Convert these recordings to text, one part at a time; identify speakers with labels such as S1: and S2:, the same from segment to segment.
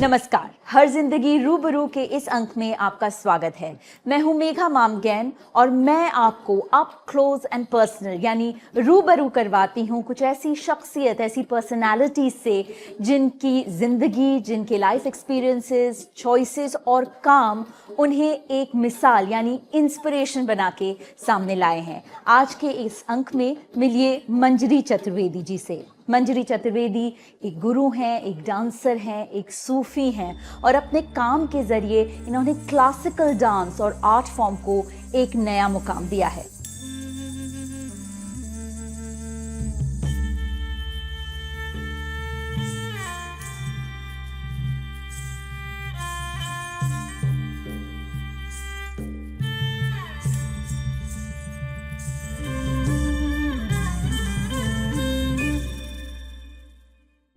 S1: नमस्कार, हर जिंदगी रूबरू के इस अंक में आपका स्वागत है। मैं हूं मेघा मामगैन और मैं आपको अप क्लोज एंड पर्सनल यानी रूबरू करवाती हूं कुछ ऐसी शख्सियत, ऐसी पर्सनालिटीज से जिनकी जिंदगी, जिनके लाइफ एक्सपीरियंसेस, चॉइसेस और काम उन्हें एक मिसाल यानी इंस्पिरेशन बना के सामने लाए हैं। आज के इस अंक में मिलिए मंजरी चतुर्वेदी जी से। मंजरी चतुर्वेदी एक गुरु हैं, एक डांसर हैं, एक सूफी हैं और अपने काम के जरिए इन्होंने क्लासिकल डांस और आर्ट फॉर्म को एक नया मुकाम दिया है।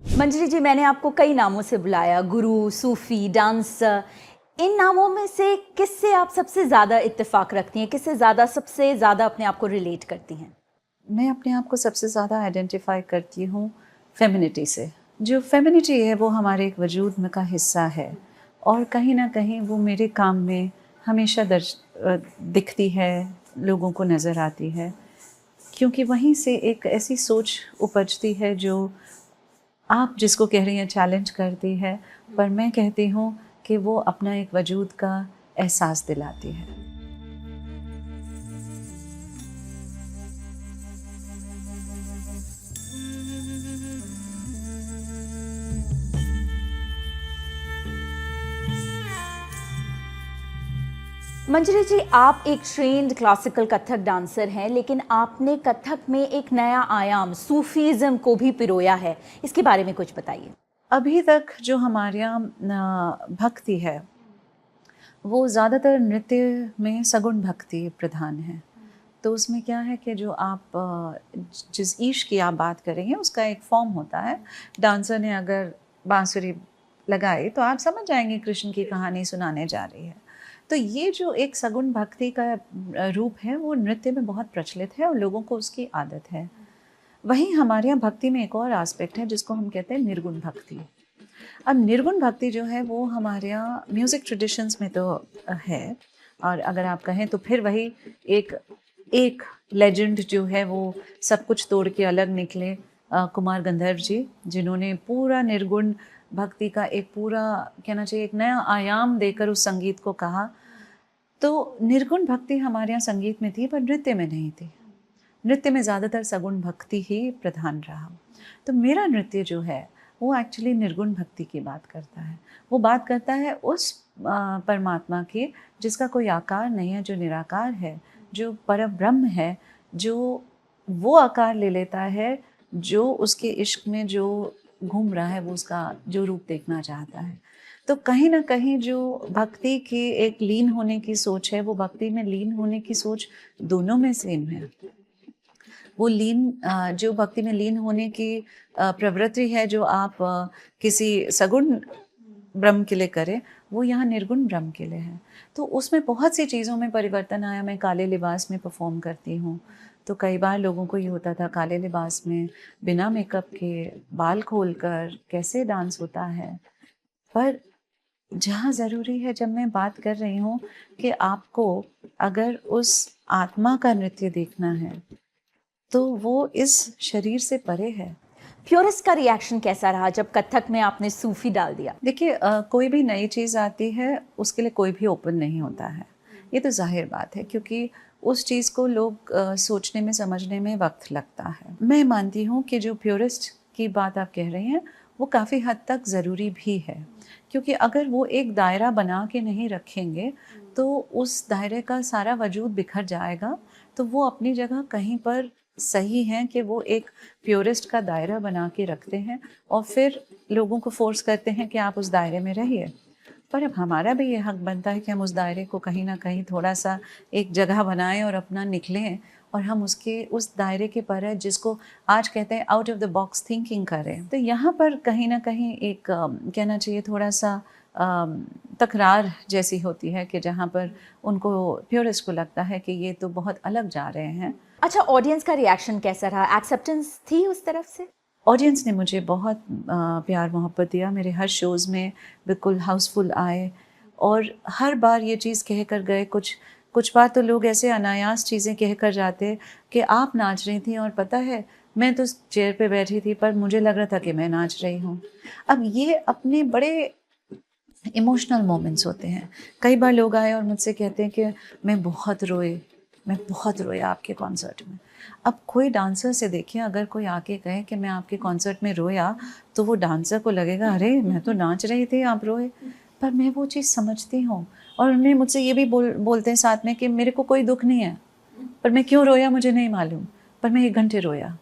S1: मंजरी जी, मैंने आपको कई नामों से बुलाया, गुरु, सूफी, डांसर। इन नामों में से किससे आप सबसे ज़्यादा इत्तेफाक रखती हैं, किससे सबसे ज़्यादा अपने आप को रिलेट करती हैं?
S2: मैं अपने आप को सबसे ज़्यादा आइडेंटिफाई करती हूँ फेमिनिटी से। जो फेमिनिटी है वो हमारे एक वजूद का हिस्सा है और कहीं ना कहीं वो मेरे काम में हमेशा दिखती है, लोगों को नज़र आती है, क्योंकि वहीं से एक ऐसी सोच उपजती है जो आप जिसको कह रही हैं चैलेंज करती है, पर मैं कहती हूँ कि वो अपना एक वजूद का एहसास दिलाती है।
S1: मंजरी जी, आप एक ट्रेन्ड क्लासिकल कथक डांसर हैं, लेकिन आपने कथक में एक नया आयाम सूफीज़्म को भी पिरोया है। इसके बारे में कुछ बताइए।
S2: अभी तक जो हमारे यहाँ भक्ति है वो ज़्यादातर नृत्य में सगुण भक्ति प्रधान है। तो उसमें क्या है कि जो आप जिस ईश की आप बात कर रही हैं उसका एक फॉर्म होता है। डांसर ने अगर बांसुरी लगाई तो आप समझ जाएंगे कृष्ण की कहानी सुनाने जा रही है। तो ये जो एक सगुण भक्ति का रूप है वो नृत्य में बहुत प्रचलित है और लोगों को उसकी आदत है। वहीं हमारे यहाँ भक्ति में एक और एस्पेक्ट है जिसको हम कहते हैं निर्गुण भक्ति। अब निर्गुण भक्ति जो है वो हमारे यहाँ म्यूज़िक ट्रेडिशंस में तो है, और अगर आप कहें तो फिर वही एक लेजेंड जो है वो सब कुछ तोड़ के अलग निकले, कुमार गंधर्व जी, जिन्होंने पूरा निर्गुण भक्ति का एक पूरा कहना चाहिए एक नया आयाम देकर उस संगीत को कहा। तो निर्गुण भक्ति हमारे यहाँ संगीत में थी पर नृत्य में नहीं थी। नृत्य में ज़्यादातर सगुण भक्ति ही प्रधान रहा। तो मेरा नृत्य जो है वो एक्चुअली निर्गुण भक्ति की बात करता है। वो बात करता है उस परमात्मा की जिसका कोई आकार नहीं है, जो निराकार है, जो परब्रह्म है, जो वो आकार ले लेता है जो उसके इश्क में जो घूम रहा है, वो उसका जो रूप देखना चाहता है। तो कहीं ना कहीं जो भक्ति की एक लीन होने की सोच है, वो भक्ति में लीन होने की सोच दोनों में सेम है। वो जो भक्ति में लीन होने की प्रवृत्ति है जो आप किसी सगुण ब्रह्म के लिए करें, वो यहाँ निर्गुण ब्रह्म के लिए है। तो उसमें बहुत सी चीज़ों में परिवर्तन आया। मैं काले लिबास में परफॉर्म करती हूँ तो कई बार लोगों को ये होता था काले लिबास में बिना मेकअप के बाल खोलकर कैसे डांस होता है। पर जहाँ ज़रूरी है, जब मैं बात कर रही हूँ कि आपको अगर उस आत्मा का नृत्य देखना है तो वो इस शरीर से परे है।
S1: प्योरिस्ट का रिएक्शन कैसा रहा जब कथक में आपने सूफी डाल दिया?
S2: देखिए, कोई भी नई चीज़ आती है उसके लिए कोई भी ओपन नहीं होता है, ये तो जाहिर बात है, क्योंकि उस चीज़ को लोग सोचने में समझने में वक्त लगता है। मैं मानती हूँ कि जो प्योरिस्ट की बात आप कह रही हैं वो काफ़ी हद तक ज़रूरी भी है, क्योंकि अगर वो एक दायरा बना के नहीं रखेंगे तो उस दायरे का सारा वजूद बिखर जाएगा। तो वो अपनी जगह कहीं पर सही है कि वो एक प्योरिस्ट का दायरा बना के रखते हैं और फिर लोगों को फोर्स करते हैं कि आप उस दायरे में रहिए। पर अब हमारा भी ये हक बनता है कि हम उस दायरे को कहीं ना कहीं थोड़ा सा एक जगह बनाएं और अपना निकलें और हम उस दायरे के पर जिसको आज कहते हैं out of the box thinking करें। तो यहाँ पर कहीं ना कहीं एक कहना चाहिए थोड़ा सा तकरार जैसी होती है कि जहाँ पर उनको प्योरिस्ट को लगता है कि ये तो बहुत अलग जा रहे हैं।
S1: अच्छा, ऑडियंस का रिएक्शन कैसा रहा? एक्सेप्टेंस थी उस तरफ से?
S2: ऑडियंस ने मुझे बहुत प्यार मोहब्बत दिया, मेरे हर शोज़ में बिल्कुल हाउसफुल आए और हर बार ये चीज़ कह कर गए। कुछ बार तो लोग ऐसे अनायास चीज़ें कह कर जाते कि आप नाच रही थी और पता है मैं तो चेयर पे बैठी थी पर मुझे लग रहा था कि मैं नाच रही हूँ। अब ये अपने बड़े इमोशनल मोमेंट्स होते हैं। कई बार लोग आए और मुझसे कहते हैं कि मैं बहुत रोया आपके कॉन्सर्ट में। अब कोई डांसर से देखिए, अगर कोई आके कहे कि मैं आपके कॉन्सर्ट में रोया, तो वो डांसर को लगेगा अरे मैं तो नाच रही थी, आप रोए। पर मैं वो चीज़ समझती हूँ और उन्हें मुझसे ये भी बोलते हैं साथ में कि मेरे को कोई दुःख नहीं है, पर मैं क्यों रोया मुझे नहीं मालूम, पर मैं 1 घंटे रोया।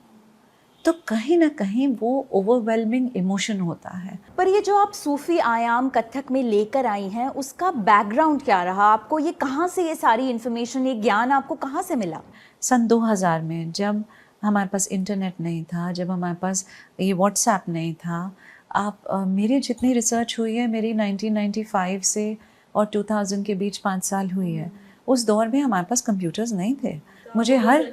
S2: तो कहीं न कहीं वो ओवरवेलमिंग इमोशन होता है।
S1: पर ये जो आप सूफ़ी आयाम कथक में लेकर आई हैं, उसका बैकग्राउंड क्या रहा? आपको ये कहाँ से ये सारी इन्फॉर्मेशन, ये ज्ञान आपको कहाँ से मिला?
S2: सन 2000 में जब हमारे पास इंटरनेट नहीं था, जब हमारे पास ये व्हाट्सएप नहीं था, मेरी जितनी रिसर्च हुई है मेरी 1995 से और 2000 के बीच 5 साल हुई है। उस दौर में हमारे पास कंप्यूटर्स नहीं थे। मुझे हर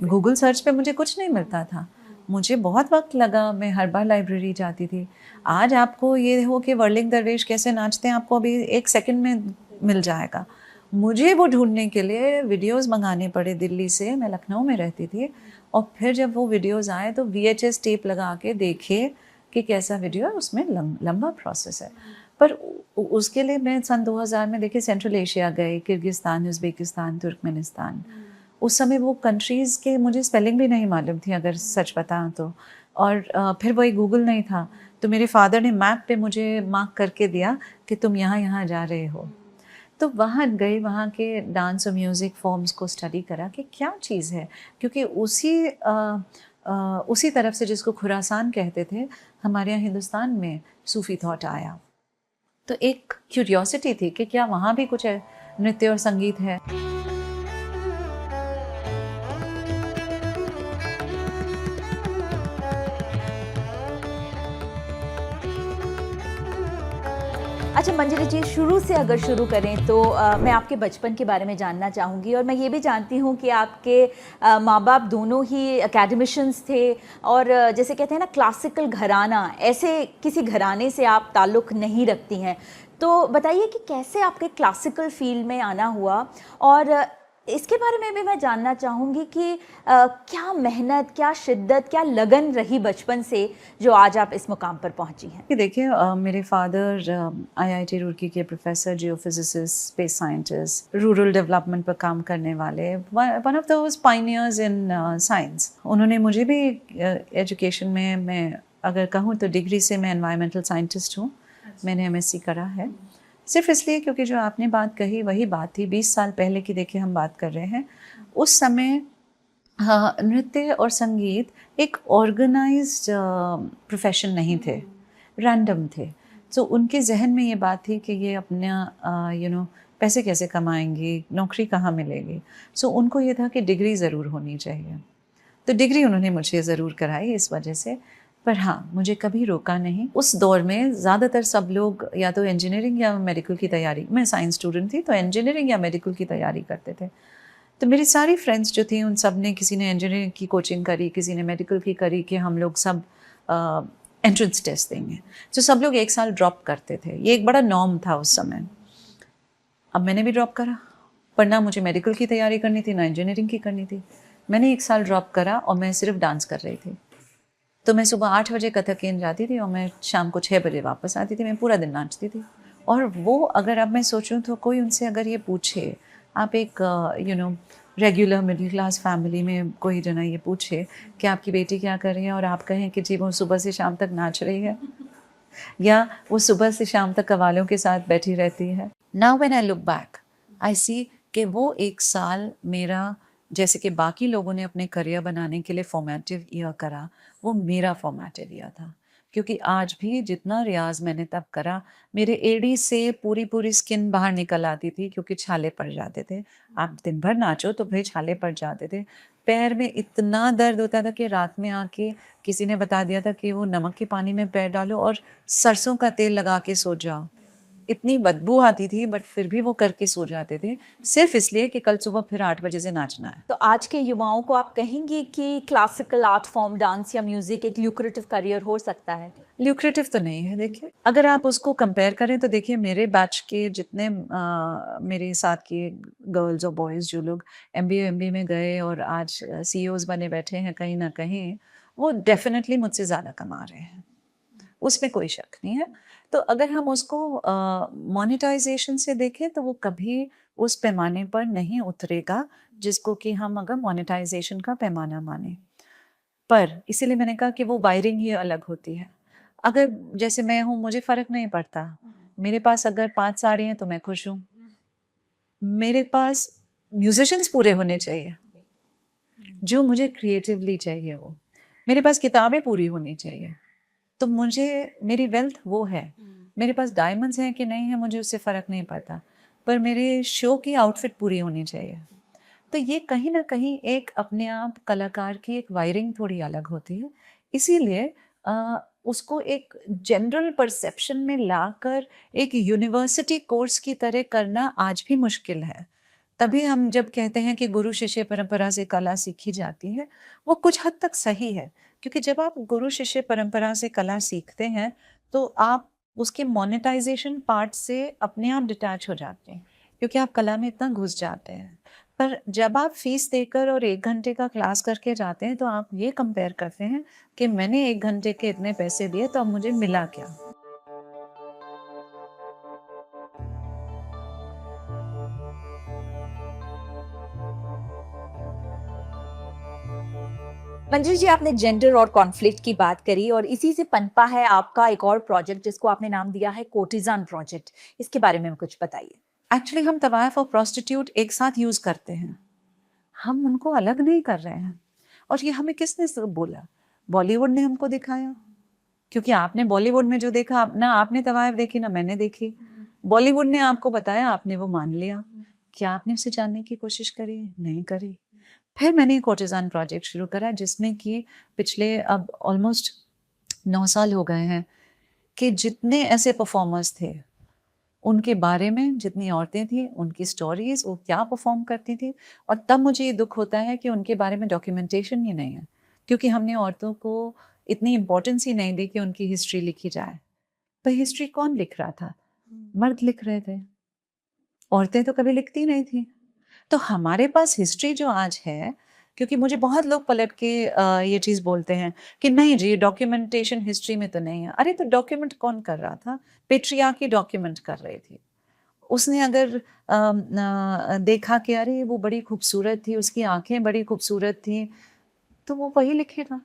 S2: गूगल सर्च पे मुझे कुछ नहीं मिलता था। मुझे बहुत वक़्त लगा, मैं हर बार लाइब्रेरी जाती थी। आज आपको ये हो कि वर्लिंग दरवेश कैसे नाचते हैं, आपको अभी 1 सेकंड में मिल जाएगा। मुझे वो ढूँढने के लिए वीडियोज़ मँगाने पड़े दिल्ली से, मैं लखनऊ में रहती थी और फिर जब वो वीडियोज़ आए तो वीएचएस टेप लगा के देखे कि कैसा वीडियो है, उसमें लंबा प्रोसेस है। पर उसके लिए मैं सन 2000 में देखिए सेंट्रल एशिया गई, किर्गिस्तान, उज़्बेकिस्तान, तुर्कमेनिस्तान। उस समय वो कंट्रीज़ के मुझे स्पेलिंग भी नहीं मालूम थी अगर सच बताऊँ तो। और फिर वही गूगल नहीं था, तो मेरे फ़ादर ने मैप पे मुझे मार्क करके दिया कि तुम यहाँ-यहाँ जा रहे हो। तो वहाँ गई, वहाँ के डांस और म्यूज़िक फॉर्म्स को स्टडी करा कि क्या चीज़ है, क्योंकि उसी तरफ से जिसको खुरासान कहते थे, हमारे यहाँ हिंदुस्तान में सूफ़ी थॉट आया। तो एक क्यूरियोसिटी थी कि क्या वहाँ भी कुछ है, नृत्य और संगीत है।
S1: अच्छा मंजरी जी, शुरू से अगर शुरू करें तो मैं आपके बचपन के बारे में जानना चाहूँगी और मैं ये भी जानती हूँ कि आपके माँ-बाप दोनों ही एकेडमिशियंस थे और जैसे कहते हैं ना क्लासिकल घराना, ऐसे किसी घराने से आप ताल्लुक़ नहीं रखती हैं। तो बताइए कि कैसे आपके क्लासिकल फ़ील्ड में आना हुआ और इसके बारे में भी मैं जानना चाहूँगी कि क्या मेहनत, क्या शिद्दत, क्या लगन रही बचपन से जो आज आप इस मुकाम पर पहुँची हैं?
S2: कि देखिए मेरे फादर आईआईटी रुड़की के professor, geophysicist, space scientist, rural development पर काम करने वाले, one of those pioneers in science. उन्होंने मुझे भी एजुकेशन में, मैं अगर कहूँ तो डिग्री से मैं एनवायरमेंटल साइंटिस्ट हूँ। मैंने एमएससी करा है, सिर्फ इसलिए क्योंकि जो आपने बात कही वही बात थी। 20 साल पहले की देखिए हम बात कर रहे हैं। उस समय हाँ, नृत्य और संगीत एक ऑर्गेनाइज्ड प्रोफेशन नहीं थे, रैंडम थे। सो उनके ज़हन में ये बात थी कि ये अपना पैसे कैसे कमाएँगी, नौकरी कहाँ मिलेगी। सो उनको ये था कि डिग्री ज़रूर होनी चाहिए। तो डिग्री उन्होंने मुझे ज़रूर कराई इस वजह से। पर हाँ, मुझे कभी रोका नहीं। उस दौर में ज़्यादातर सब लोग या तो इंजीनियरिंग या मेडिकल की तैयारी, मैं साइंस स्टूडेंट थी तो इंजीनियरिंग या मेडिकल की तैयारी करते थे। तो मेरी सारी फ्रेंड्स जो थी उन सब ने, किसी ने इंजीनियरिंग की कोचिंग करी, किसी ने मेडिकल की करी कि हम लोग सब एंट्रेंस टेस्ट देंगे। तो सब लोग 1 साल ड्रॉप करते थे, ये एक बड़ा नॉर्म था उस समय। अब मैंने भी ड्रॉप करा, पर ना मुझे मेडिकल की तैयारी करनी थी ना इंजीनियरिंग की करनी थी। मैंने 1 साल ड्रॉप करा और मैं सिर्फ डांस कर रही थी। तो मैं सुबह 8 बजे कथक केंद्र जाती थी और मैं शाम को 6 बजे वापस आती थी। मैं पूरा दिन नाचती थी। और वो अगर अब मैं सोचूं तो कोई उनसे अगर ये पूछे, आप एक रेगुलर मिडिल क्लास फैमिली में कोई जना ये पूछे कि आपकी बेटी क्या कर रही है और आप कहें कि जी वो सुबह से शाम तक नाच रही है या वो सुबह से शाम तक कवालों के साथ बैठी रहती है। Now when I look back I see कि वो 1 साल मेरा, जैसे कि बाकी लोगों ने अपने करियर बनाने के लिए फॉर्मेटिव ईयर करा, वो मेरा फॉर्मेटिव ईयर था। क्योंकि आज भी जितना रियाज मैंने तब करा, मेरे एड़ी से पूरी स्किन बाहर निकल आती थी क्योंकि छाले पड़ जाते थे। आप दिन भर नाचो तो भाई छाले पड़ जाते थे। पैर में इतना दर्द होता था कि रात में आके किसी ने बता दिया था कि वो नमक के पानी में पैर डालो और सरसों का तेल लगा के सो जाओ। इतनी बदबू आती थी, बट फिर भी वो करके सो जाते थे, सिर्फ इसलिए कि कल सुबह फिर 8 बजे से नाचना है।
S1: तो आज के युवाओं को आप कहेंगे कि क्लासिकल आर्ट फॉर्म, डांस या म्यूजिक एक ल्यूक्रेटिव करियर हो सकता है?
S2: ल्यूक्रेटिव तो नहीं है। देखिए, अगर आप उसको कंपेयर करें तो देखिए, मेरे बैच के जितने मेरे साथ के गर्ल्स और बॉयज़ जो लोग एमबीए में गए और आज सीईओज बने बैठे हैं कहीं ना कहीं, वो डेफिनेटली मुझसे ज़्यादा कमा रहे हैं, उसमें कोई शक नहीं है। तो अगर हम उसको मोनेटाइजेशन से देखें तो वो कभी उस पैमाने पर नहीं उतरेगा जिसको कि हम अगर मोनेटाइजेशन का पैमाना माने। पर इसीलिए मैंने कहा कि वो वायरिंग ही अलग होती है। अगर जैसे मैं हूँ, मुझे फ़र्क नहीं पड़ता, मेरे पास अगर 5 साड़ी हैं तो मैं खुश हूँ। मेरे पास म्यूजिशियंस पूरे होने चाहिए, जो मुझे क्रिएटिवली चाहिए वो। मेरे पास किताबें पूरी होनी चाहिए, तो मुझे मेरी वेल्थ वो है। मेरे पास डायमंड्स हैं कि नहीं है मुझे उससे फ़र्क नहीं पड़ता, पर मेरे शो की आउटफिट पूरी होनी चाहिए। तो ये कहीं ना कहीं एक अपने आप कलाकार की एक वायरिंग थोड़ी अलग होती है। इसीलिए उसको एक जनरल परसेप्शन में लाकर एक यूनिवर्सिटी कोर्स की तरह करना आज भी मुश्किल है। तभी हम जब कहते हैं कि गुरु शिष्य परंपरा से कला सीखी जाती है, वो कुछ हद तक सही है, क्योंकि जब आप गुरु शिष्य परंपरा से कला सीखते हैं तो आप उसके मोनेटाइजेशन पार्ट से अपने आप डिटैच हो जाते हैं, क्योंकि आप कला में इतना घुस जाते हैं। पर जब आप फीस देकर और 1 घंटे का क्लास करके जाते हैं तो आप ये कंपेयर करते हैं कि मैंने 1 घंटे के इतने पैसे दिए तो अब मुझे मिला क्या?
S1: मंजू जी, आपने जेंडर और कॉन्फ्लिक्ट की बात करी और इसी से पनपा है आपका एक और प्रोजेक्ट जिसको आपने नाम दिया है कोर्टिजान प्रोजेक्ट। इसके बारे में कुछ बताइए।
S2: एक्चुअली हम तवायफ और प्रोस्टिट्यूट एक साथ यूज़ करते हैं, हम उनको अलग नहीं कर रहे हैं। और ये हमें किसने बोला? बॉलीवुड ने हमको दिखाया, क्योंकि आपने बॉलीवुड में जो देखा, ना आपने तवायफ देखी ना मैंने देखी। बॉलीवुड ने आपको बताया, आपने वो मान लिया। क्या आपने उसे जानने की कोशिश करी? नहीं करी। फिर मैंने कोर्टिजान प्रोजेक्ट शुरू करा, जिसमें कि पिछले अब ऑलमोस्ट 9 साल हो गए हैं कि जितने ऐसे परफॉर्मर्स थे उनके बारे में, जितनी औरतें थी उनकी स्टोरीज, वो क्या परफॉर्म करती थी। और तब मुझे ये दुख होता है कि उनके बारे में डॉक्यूमेंटेशन ही नहीं है, क्योंकि हमने औरतों को इतनी इम्पोर्टेंस ही नहीं दी कि उनकी हिस्ट्री लिखी जाए। पर हिस्ट्री कौन लिख रहा था? मर्द लिख रहे थे, औरतें तो कभी लिखती नहीं थी। तो हमारे पास हिस्ट्री जो आज है, क्योंकि मुझे बहुत लोग पलट के ये चीज़ बोलते हैं कि नहीं जी, डॉक्यूमेंटेशन हिस्ट्री में तो नहीं है। अरे तो डॉक्यूमेंट कौन कर रहा था? पेट्रियार्की डॉक्यूमेंट कर रही थी। उसने अगर देखा कि अरे वो बड़ी खूबसूरत थी, उसकी आंखें बड़ी खूबसूरत थी, तो वो वही लिखेगा।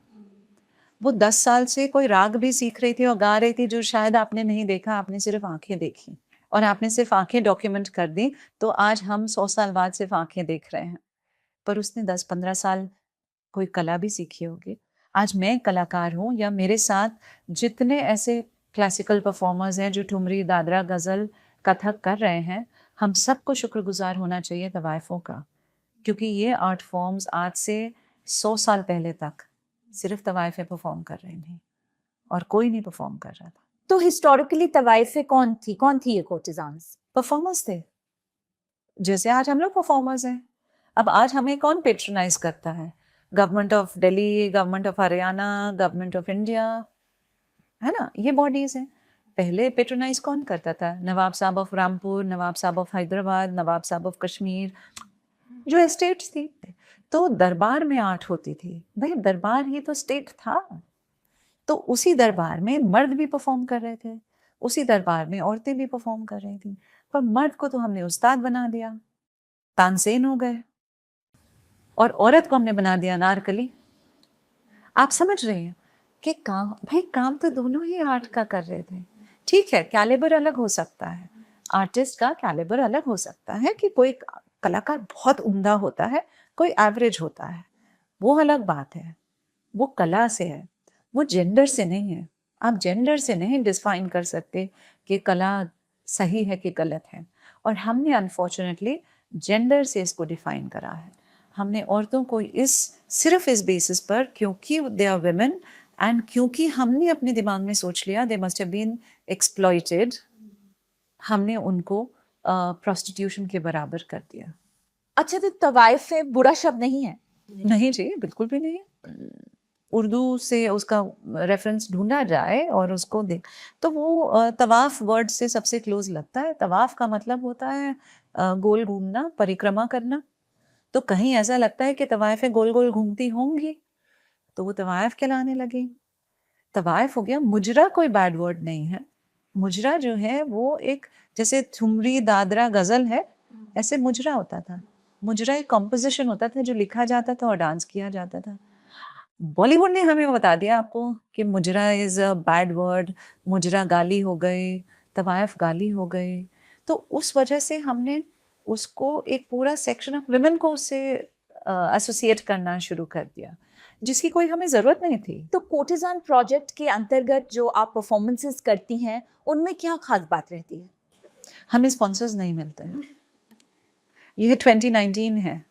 S2: वो 10 साल से कोई राग भी सीख रही थी और गा रही थी जो शायद आपने नहीं देखा, आपने सिर्फ आंखें देखी और आपने सिर्फ आंखें डॉक्यूमेंट कर दी, तो आज हम 100 साल बाद सिर्फ आंखें देख रहे हैं। पर उसने 10-15 साल कोई कला भी सीखी होगी। आज मैं कलाकार हूँ या मेरे साथ जितने ऐसे क्लासिकल परफॉर्मर्स हैं जो ठुमरी, दादरा, गज़ल, कथक कर रहे हैं, हम सबको शुक्रगुजार होना चाहिए तवाइफों का, क्योंकि ये आर्ट फॉर्म्स आज से 100 साल पहले तक सिर्फ तवाइफें परफॉर्म कर रही थी और कोई नहीं परफॉर्म कर रहा था।
S1: तो हिस्टोरिकली तवाइफे कौन थी ये कोर्टिजान्स?
S2: परफॉर्मर्स थे, जैसे आज हम लोग परफॉर्मर्स हैं। अब आज हमें कौन पेट्रोनाइज करता है? Government of Delhi, government of Haryana, government of India, है ना? ये बॉडीज हैं। पहले पेट्रोनाइज कौन करता था? नवाब साहब ऑफ रामपुर, नवाब साहब ऑफ हैदराबाद, नवाब साहब ऑफ कश्मीर, जो एस्टेट्स थी। तो दरबार में आर्ट होती थी। भाई दरबार ही तो स्टेट था। तो उसी दरबार में मर्द भी परफॉर्म कर रहे थे, उसी दरबार में औरतें भी परफॉर्म कर रही थी। पर मर्द को तो हमने उस्ताद बना दिया, तानसेन हो गए, और औरत को हमने बना दिया अनारकली। आप समझ रहे हैं कि काम तो दोनों ही आर्ट का कर रहे थे। ठीक है, कैलिबर अलग हो सकता है, आर्टिस्ट का कैलिबर अलग हो सकता है कि कोई कलाकार बहुत उम्दा होता है, कोई एवरेज होता है, वो अलग बात है। वो कला से है, वो जेंडर से नहीं है। आप जेंडर से नहीं डिफाइन कर सकते कि कला सही है कि गलत है। और हमने अनफॉर्चुनेटली जेंडर से इसको डिफाइन करा है। हमने औरतों को सिर्फ इस बेसिस पर, क्योंकि दे आर वुमेन एंड क्योंकि हमने अपने दिमाग में सोच लिया they must have been exploited, हमने उनको प्रोस्टिट्यूशन के बराबर कर दिया।
S1: अच्छा, तो तवाइफ में बुरा शब्द नहीं है?
S2: नहीं जी, बिल्कुल भी नहीं। उर्दू से उसका रेफरेंस ढूंढा जाए और उसको देख तो वो तवाफ वर्ड से सबसे क्लोज लगता है। तवाफ का मतलब होता है गोल घूमना, परिक्रमा करना। तो कहीं ऐसा लगता है कि तवाइफें गोल गोल घूमती होंगी, तो वो तवाइफ कहलाने लगी। तवाइफ हो गया। मुजरा कोई बैड वर्ड नहीं है। मुजरा जो है वो एक, जैसे ठुमरी दादरा गजल है, ऐसे मुजरा होता था। मुजरा एक कॉम्पोजिशन होता था जो लिखा जाता था और डांस किया जाता था। बॉलीवुड ने हमें बता दिया आपको कि मुजरा इज अ बैड वर्ड, मुजरा गाली हो गई, तवाइफ गाली हो गई। तो उस वजह से हमने उसको एक पूरा सेक्शन ऑफ वुमेन को उससे एसोसिएट करना शुरू कर दिया, जिसकी कोई हमें ज़रूरत नहीं थी।
S1: तो कोर्टिजान प्रोजेक्ट के अंतर्गत जो आप परफॉर्मेंसेस करती हैं, उनमें क्या खास बात रहती है?
S2: हमें स्पॉन्सर्स नहीं मिलते हैं। ये 2019 है,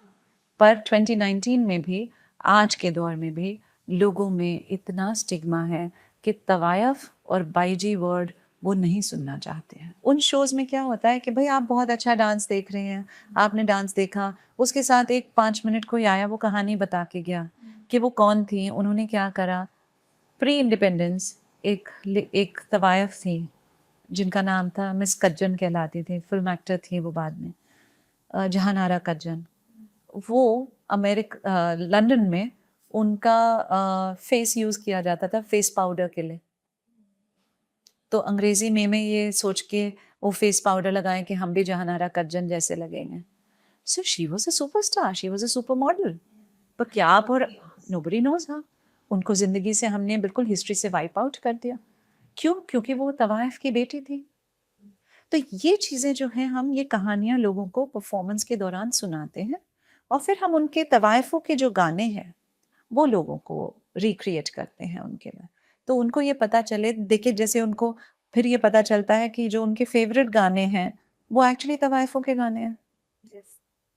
S2: पर 2019 में भी, आज के दौर में भी लोगों में इतना स्टिग्मा है कि तवायफ और बाईजी वर्ड वो नहीं सुनना चाहते हैं। उन शोज़ में क्या होता है कि भाई आप बहुत अच्छा डांस देख रहे हैं, आपने डांस देखा, उसके साथ एक 5 मिनट कोई आया, वो कहानी बता के गया कि वो कौन थी, उन्होंने क्या करा। प्री इंडिपेंडेंस एक तवायफ थी जिनका नाम था मिस कज्जन कहलाती थी, फिल्म एक्टर थी वो बाद में, जहानारा कज्जन। वो लंदन में उनका फेस यूज़ किया जाता था फेस पाउडर के लिए। तो अंग्रेजी में ये सोच के वो फेस पाउडर लगाएं कि हम भी जहानारा कज्जन जैसे लगेंगे। So she was a superstar, she was a super model. पर क्या आप और नोबडी नोज हाँ, उनको ज़िंदगी से हमने बिल्कुल हिस्ट्री से वाइप आउट कर दिया। क्यों? क्योंकि वो तवाइफ की बेटी थी। तो ये चीज़ें जो हैं, हम ये कहानियाँ लोगों को परफॉर्मेंस के दौरान सुनाते हैं और फिर हम उनके तवाइफों के जो गाने हैं वो लोगों को रिक्रिएट करते हैं उनके लिए। तो उनको ये पता चले, देखिए जैसे उनको फिर ये पता चलता है कि जो उनके फेवरेट गाने हैं वो एक्चुअली तवाइफों के गाने हैं।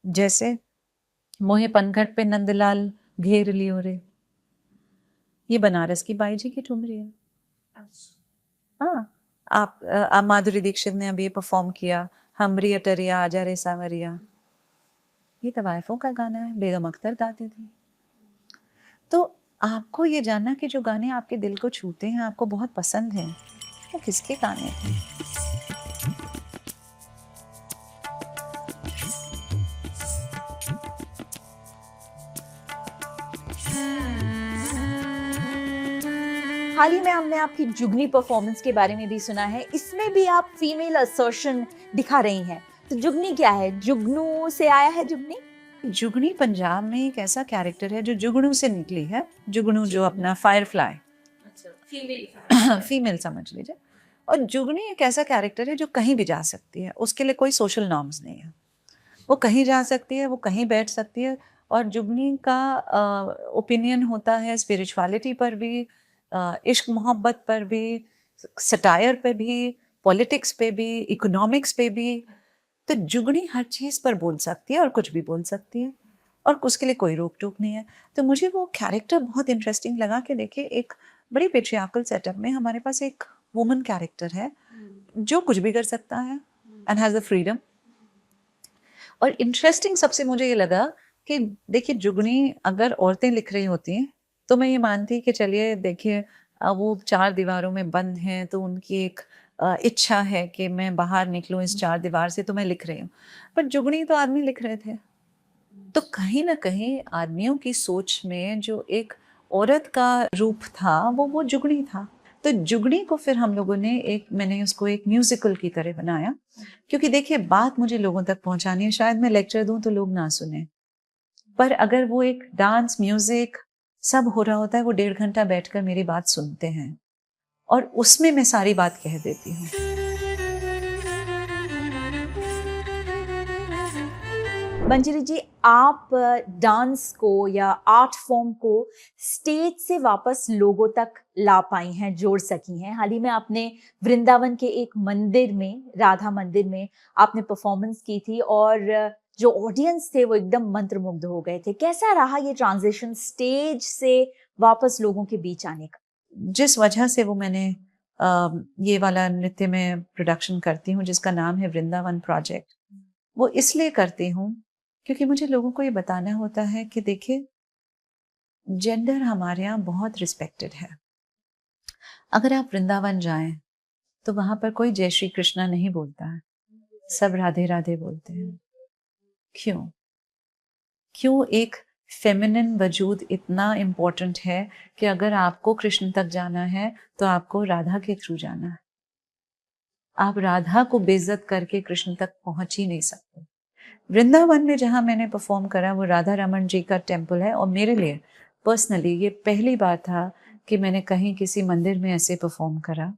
S2: जैसे मोहे पनघट पे नंदलाल घेर लियो रे, ये बनारस की बाई जी की ठुमरी है। हाँ, आप माधुरी दीक्षित ने अभी परफॉर्म किया, हमरी अटरिया आजा रे सावरिया, ये तवाइफों का गाना है, बेगम अख्तर गाती थी। तो आपको ये जानना कि जो गाने आपके दिल को छूते हैं, आपको बहुत पसंद हैं, वो किसके गाने थे?
S1: हाल ही में हमने आपकी जुगनी परफॉर्मेंस के बारे में भी सुना है, इसमें भी आप फीमेल असर्शन दिखा रही हैं। तो जुगनी क्या है? जुगनू से आया है जुगनी?
S2: जुगनी पंजाब में एक ऐसा कैरेक्टर है जो जुगनू से निकली है। जुगनू जो अपना फायरफ्लाई, फीमेल समझ लीजिए। और जुगनी एक ऐसा कैरेक्टर है जो कहीं भी जा सकती है, उसके लिए कोई सोशल नॉर्म्स नहीं है। वो कहीं जा सकती है, वो कहीं बैठ सकती है। और जुगनी का ओपिनियन होता है स्पिरिचुअलिटी पर भी, इश्क मोहब्बत पर भी, सटायर पे भी, पॉलिटिक्स पे भी, इकोनॉमिक्स पे भी। तो जुगनी हर चीज़ पर बोल सकती है और कुछ भी बोल सकती है और उसके लिए कोई रोक टोक नहीं है। तो मुझे वो कैरेक्टर बहुत इंटरेस्टिंग लगा कि देखिए एक बड़ी पेट्रियार्कल सेटअप में हमारे पास एक वुमन कैरेक्टर है जो कुछ भी कर सकता है एंड हैज़ द फ्रीडम। और इंटरेस्टिंग सबसे मुझे ये लगा कि देखिए जुगनी अगर औरतें लिख रही होती हैं तो मैं ये मानती कि चलिए देखिए वो 4 दीवारों में बंद हैं, तो उनकी एक इच्छा है कि मैं बाहर निकलूं इस 4 दीवार से, तो मैं लिख रही हूँ। पर जुगनी तो आदमी लिख रहे थे। तो कहीं ना कहीं आदमियों की सोच में जो एक औरत का रूप था वो जुगनी था। तो जुगनी को फिर हम लोगों ने मैंने उसको एक म्यूजिकल की तरह बनाया, क्योंकि देखिए बात मुझे लोगों तक पहुंचानी है। शायद मैं लेक्चर दूं तो लोग ना सुने, पर अगर वो एक डांस म्यूजिक सब हो रहा होता है, वो 1.5 घंटा बैठकर मेरी बात सुनते हैं और उसमें मैं सारी बात कह देती हूँ।
S1: मंजरी जी, आप डांस को या आर्ट फॉर्म को स्टेज से वापस लोगों तक ला पाई हैं, जोड़ सकी हैं। हाल ही में आपने वृंदावन के एक मंदिर में, राधा मंदिर में आपने परफॉर्मेंस की थी और जो ऑडियंस थे वो एकदम मंत्रमुग्ध हो गए थे। कैसा रहा ये ट्रांजिशन स्टेज से वापस लोगों के बीच आने का?
S2: जिस वजह से वो मैंने ये वाला नृत्य में प्रोडक्शन करती हूँ जिसका नाम है वृंदावन प्रोजेक्ट। वो इसलिए करती हूँ क्योंकि मुझे लोगों को ये बताना होता है कि देखिए, जेंडर हमारे यहाँ बहुत रिस्पेक्टेड है। अगर आप वृंदावन जाएं तो वहां पर कोई जय श्री कृष्णा नहीं बोलता है, सब राधे राधे बोलते हैं। क्यों? क्यों एक फेमिनिन वजूद इतना इम्पोर्टेंट है कि अगर आपको कृष्ण तक जाना है तो आपको राधा के थ्रू जाना है। आप राधा को बेइज्जत करके कृष्ण तक पहुंच ही नहीं सकते। वृंदावन में जहां मैंने परफॉर्म करा वो राधा रमन जी का टेम्पल है, और मेरे लिए पर्सनली ये पहली बार था कि मैंने कहीं किसी मंदिर में ऐसे परफॉर्म करा।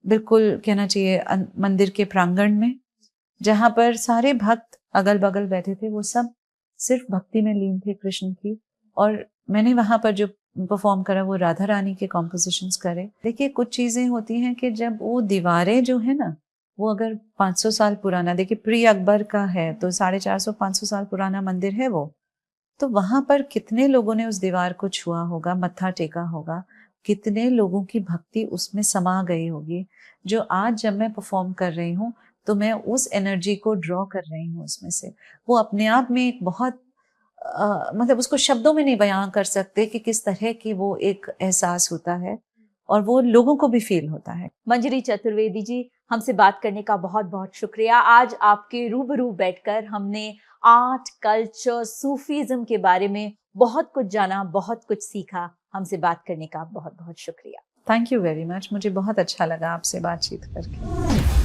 S2: बिल्कुल कहना चाहिए मंदिर के प्रांगण में, जहां पर सारे भक्त अगल बगल बैठे थे, वो सब सिर्फ भक्ति में लीन थे कृष्ण की। और मैंने वहां पर जो परफॉर्म करा वो राधा रानी के कॉम्पोजिशंस करे। देखिए, कुछ चीजें होती हैं कि जब वो दीवारें जो है ना, वो अगर 500 साल पुराना, देखिए प्री अकबर का है तो 450-500 साल पुराना मंदिर है वो, तो वहां पर कितने लोगों ने उस दीवार को छुआ होगा, मत्था टेका होगा, कितने लोगों की भक्ति उसमें समा गई होगी, जो आज जब मैं परफॉर्म कर रही हूँ तो मैं उस एनर्जी को ड्रॉ कर रही हूँ उसमें से। वो अपने आप में एक बहुत मतलब उसको शब्दों में नहीं बयां कर सकते कि किस तरह की वो एक एहसास होता है, और वो लोगों को भी फील होता है।
S1: मंजरी चतुर्वेदी जी, हमसे बात करने का बहुत बहुत शुक्रिया। आज आपके रूबरू बैठकर हमने आर्ट, कल्चर, सूफीज्म के बारे में बहुत कुछ जाना, बहुत कुछ सीखा। हमसे बात करने का बहुत बहुत शुक्रिया।
S2: थैंक यू वेरी मच, मुझे बहुत अच्छा लगा आपसे बातचीत करके।